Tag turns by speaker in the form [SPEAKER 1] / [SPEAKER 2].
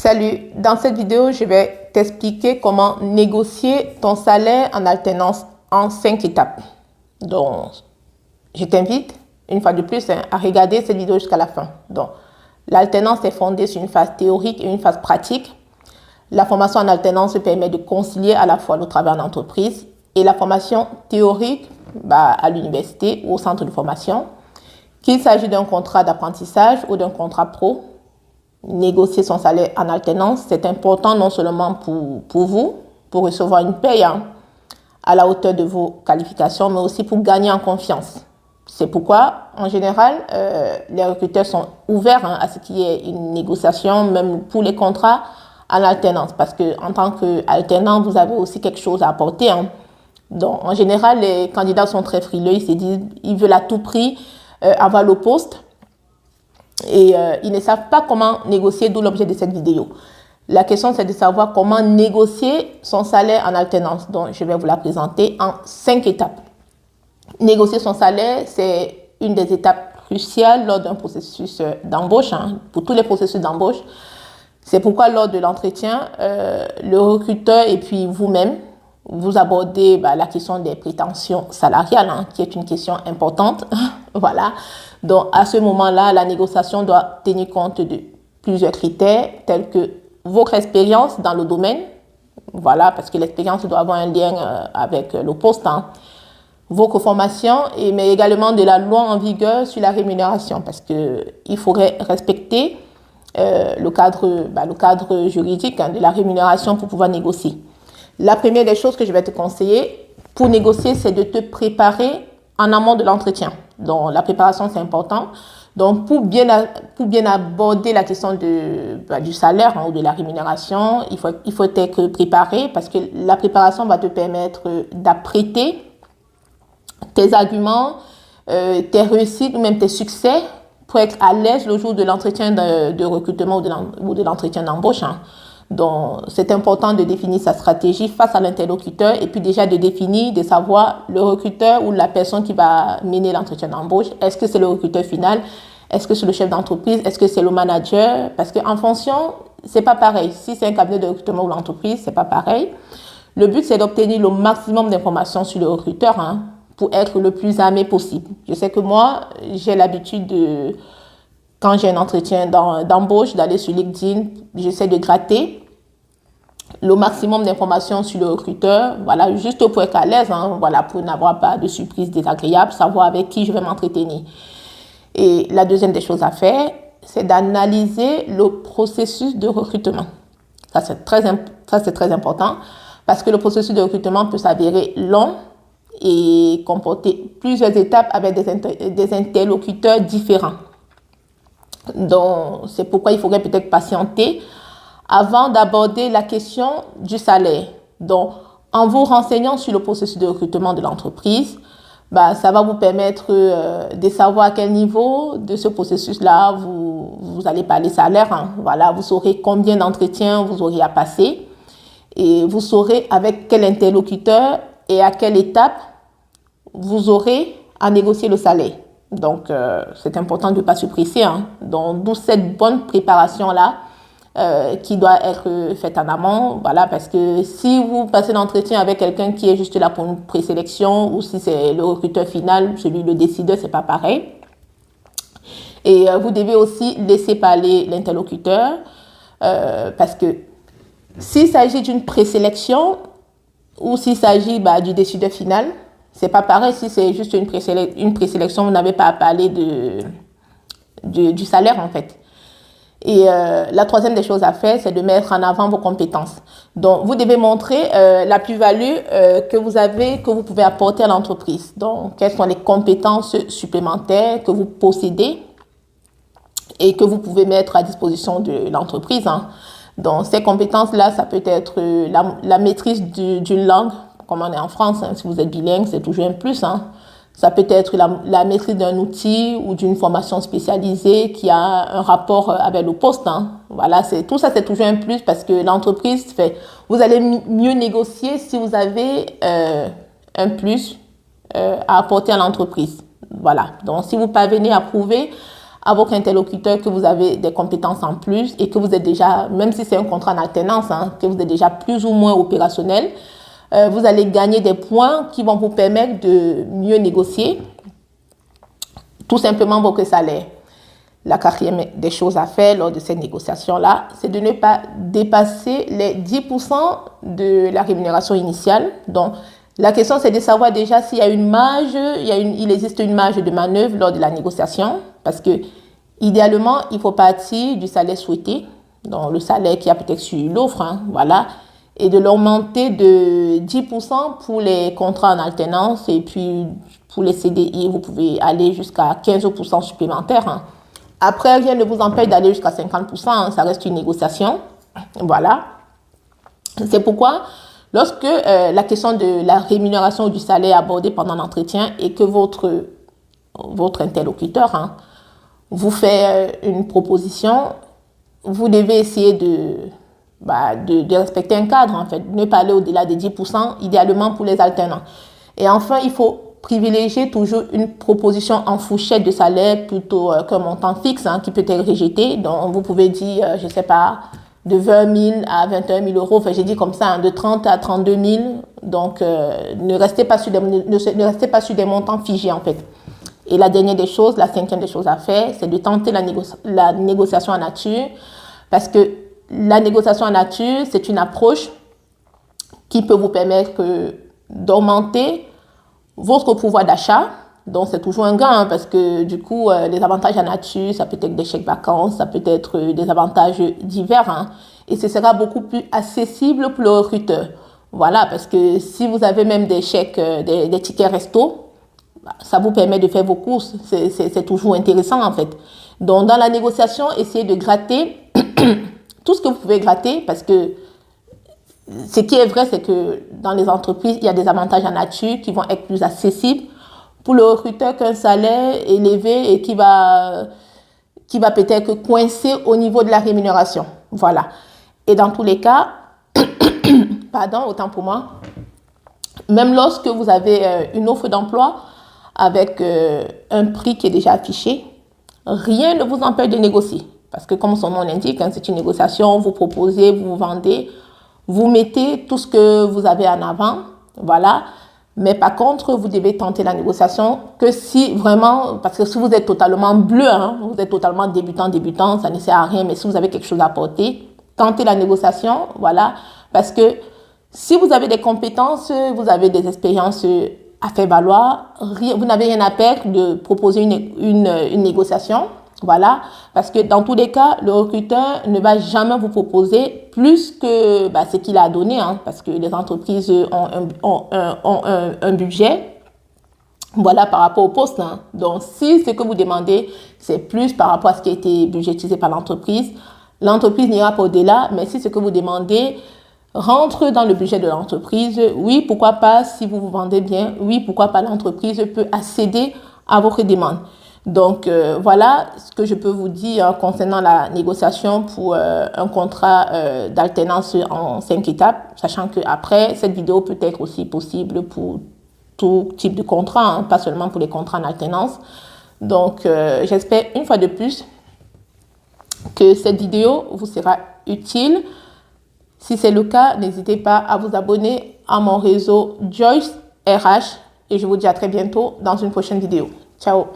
[SPEAKER 1] Salut, dans cette vidéo, je vais t'expliquer comment négocier ton salaire en alternance en 5 étapes. Donc, je t'invite, une fois de plus, à regarder cette vidéo jusqu'à la fin. Donc, l'alternance est fondée sur une phase théorique et une phase pratique. La formation en alternance permet de concilier à la fois le travail en entreprise et la formation théorique à l'université ou au centre de formation. Qu'il s'agisse d'un contrat d'apprentissage ou d'un contrat pro, négocier son salaire en alternance, c'est important non seulement pour vous, pour recevoir une paye à la hauteur de vos qualifications, mais aussi pour gagner en confiance. C'est pourquoi, en général, les recruteurs sont ouverts à ce qu'il y ait une négociation, même pour les contrats en alternance, parce qu'en tant qu'alternant, vous avez aussi quelque chose à apporter. Donc, en général, les candidats sont très frileux, ils se disent, ils veulent à tout prix avoir le poste. Et ils ne savent pas comment négocier, d'où l'objet de cette vidéo. La question, c'est de savoir comment négocier son salaire en alternance. Donc, je vais vous la présenter en 5 étapes. Négocier son salaire, c'est une des étapes cruciales lors d'un processus d'embauche, pour tous les processus d'embauche. C'est pourquoi, lors de l'entretien, le recruteur et puis vous-même, vous abordez la question des prétentions salariales, qui est une question importante. Voilà. Donc, à ce moment-là, la négociation doit tenir compte de plusieurs critères, tels que votre expérience dans le domaine. Voilà, parce que l'expérience doit avoir un lien avec le poste. Votre formation, mais également de la loi en vigueur sur la rémunération, parce qu'il faudrait respecter le cadre juridique de la rémunération pour pouvoir négocier. La première des choses que je vais te conseiller pour négocier, c'est de te préparer en amont de l'entretien. Donc, la préparation, c'est important. Donc, pour bien aborder la question du salaire ou de la rémunération, il faut être préparé parce que la préparation va te permettre d'apprêter tes arguments, tes réussites ou même tes succès pour être à l'aise le jour de l'entretien de recrutement ou de l'entretien d'embauche. Donc, c'est important de définir sa stratégie face à l'interlocuteur et puis déjà de savoir le recruteur ou la personne qui va mener l'entretien d'embauche. Est-ce que c'est le recruteur final? Est-ce que c'est le chef d'entreprise? Est-ce que c'est le manager? Parce qu'en fonction, c'est pas pareil. Si c'est un cabinet de recrutement ou l'entreprise, c'est pas pareil. Le but, c'est d'obtenir le maximum d'informations sur le recruteur pour être le plus armé possible. Je sais que moi, j'ai l'habitude quand j'ai un entretien d'embauche, d'aller sur LinkedIn, j'essaie de gratter le maximum d'informations sur le recruteur, voilà, juste pour être à l'aise, pour n'avoir pas de surprise désagréable, savoir avec qui je vais m'entretenir. Et la deuxième des choses à faire, c'est d'analyser le processus de recrutement. Ça, c'est très important parce que le processus de recrutement peut s'avérer long et comporter plusieurs étapes avec des interlocuteurs différents. Donc, c'est pourquoi il faudrait peut-être patienter avant d'aborder la question du salaire. Donc, en vous renseignant sur le processus de recrutement de l'entreprise, ça va vous permettre de savoir à quel niveau de ce processus-là vous allez parler salaire. Voilà, vous saurez combien d'entretiens vous aurez à passer et vous saurez avec quel interlocuteur et à quelle étape vous aurez à négocier le salaire. Donc, c'est important de ne pas se presser. Donc, d'où cette bonne préparation-là qui doit être faite en amont. Voilà, parce que si vous passez l'entretien avec quelqu'un qui est juste là pour une présélection ou si c'est le recruteur final, le décideur, c'est pas pareil. Et vous devez aussi laisser parler l'interlocuteur parce que s'il s'agit d'une présélection ou s'il s'agit du décideur final, c'est pas pareil. Si c'est juste une présélection, vous n'avez pas à parler du salaire en fait. Et la troisième des choses à faire, c'est de mettre en avant vos compétences. Donc, vous devez montrer la plus-value que vous pouvez apporter à l'entreprise. Donc, quelles sont les compétences supplémentaires que vous possédez et que vous pouvez mettre à disposition de l'entreprise. Donc, ces compétences-là, ça peut être la maîtrise d'une langue, comme on est en France. Si vous êtes bilingue, c'est toujours un plus. Ça peut être la maîtrise d'un outil ou d'une formation spécialisée qui a un rapport avec le poste. Voilà, tout ça, c'est toujours un plus parce que l'entreprise vous allez mieux négocier si vous avez un plus à apporter à l'entreprise. Voilà. Donc, si vous parvenez à prouver à votre interlocuteur que vous avez des compétences en plus et que vous êtes déjà, même si c'est un contrat en alternance, que vous êtes déjà plus ou moins opérationnel, vous allez gagner des points qui vont vous permettre de mieux négocier tout simplement votre salaire. La quatrième des choses à faire lors de cette négociation-là, c'est de ne pas dépasser les 10% de la rémunération initiale. Donc, la question, c'est de savoir déjà s'il y a une marge, il existe une marge de manœuvre lors de la négociation, parce que, idéalement, il faut partir du salaire souhaité, donc le salaire qui a peut-être sur l'offre, voilà, et de l'augmenter de 10% pour les contrats en alternance, et puis pour les CDI, vous pouvez aller jusqu'à 15% supplémentaires. Après, rien ne vous empêche d'aller jusqu'à 50%, ça reste une négociation. Voilà. C'est pourquoi, lorsque la question de la rémunération du salaire est abordée pendant l'entretien et que votre interlocuteur vous fait une proposition, vous devez essayer de respecter un cadre, en fait, ne pas aller au-delà des 10%, idéalement pour les alternants. Et enfin, il faut privilégier toujours une proposition en fourchette de salaire plutôt qu'un montant fixe qui peut être rejeté. Donc, vous pouvez dire, je ne sais pas, de 20 000 à 21 000 euros. Enfin, j'ai dit comme ça, de 30 à 32 000. Donc, ne restez pas sur des montants figés, en fait. Et la dernière des choses, la cinquième des choses à faire, c'est de tenter la négociation en nature. Parce que la négociation en nature, c'est une approche qui peut vous permettre d'augmenter votre pouvoir d'achat. Donc, c'est toujours un gain parce que du coup, les avantages en nature, ça peut être des chèques vacances, ça peut être des avantages divers. Et ce sera beaucoup plus accessible pour le recruteur. Voilà, parce que si vous avez même des chèques, des tickets resto, ça vous permet de faire vos courses. C'est toujours intéressant en fait. Donc, dans la négociation, essayez de gratter tout ce que vous pouvez gratter parce que ce qui est vrai, c'est que dans les entreprises, il y a des avantages en nature qui vont être plus accessibles pour le recruteur qu'un salaire élevé et qui va peut-être coincer au niveau de la rémunération. Voilà. Et dans tous les cas, pardon, autant pour moi, même lorsque vous avez une offre d'emploi avec un prix qui est déjà affiché, rien ne vous empêche de négocier. Parce que comme son nom l'indique, c'est une négociation, vous proposez, vous vendez, vous mettez tout ce que vous avez en avant, voilà. Mais par contre, vous devez tenter la négociation que si vraiment, parce que si vous êtes totalement bleu, vous êtes totalement débutant, ça ne sert à rien, mais si vous avez quelque chose à apporter, tentez la négociation, voilà. Parce que si vous avez des compétences, vous avez des expériences à faire valoir, vous n'avez rien à perdre de proposer une négociation. Voilà, parce que dans tous les cas, le recruteur ne va jamais vous proposer plus que ce qu'il a donné, parce que les entreprises ont un budget, voilà, par rapport au poste. Donc, si ce que vous demandez, c'est plus par rapport à ce qui a été budgétisé par l'entreprise n'ira pas au-delà, mais si ce que vous demandez rentre dans le budget de l'entreprise, oui, pourquoi pas, si vous vous vendez bien, oui, pourquoi pas, l'entreprise peut accéder à votre demande. Donc, voilà ce que je peux vous dire concernant la négociation pour un contrat d'alternance en 5 étapes, sachant qu'après, cette vidéo peut être aussi possible pour tout type de contrat, pas seulement pour les contrats en alternance. Donc, j'espère une fois de plus que cette vidéo vous sera utile. Si c'est le cas, n'hésitez pas à vous abonner à mon réseau Joyce RH et je vous dis à très bientôt dans une prochaine vidéo. Ciao!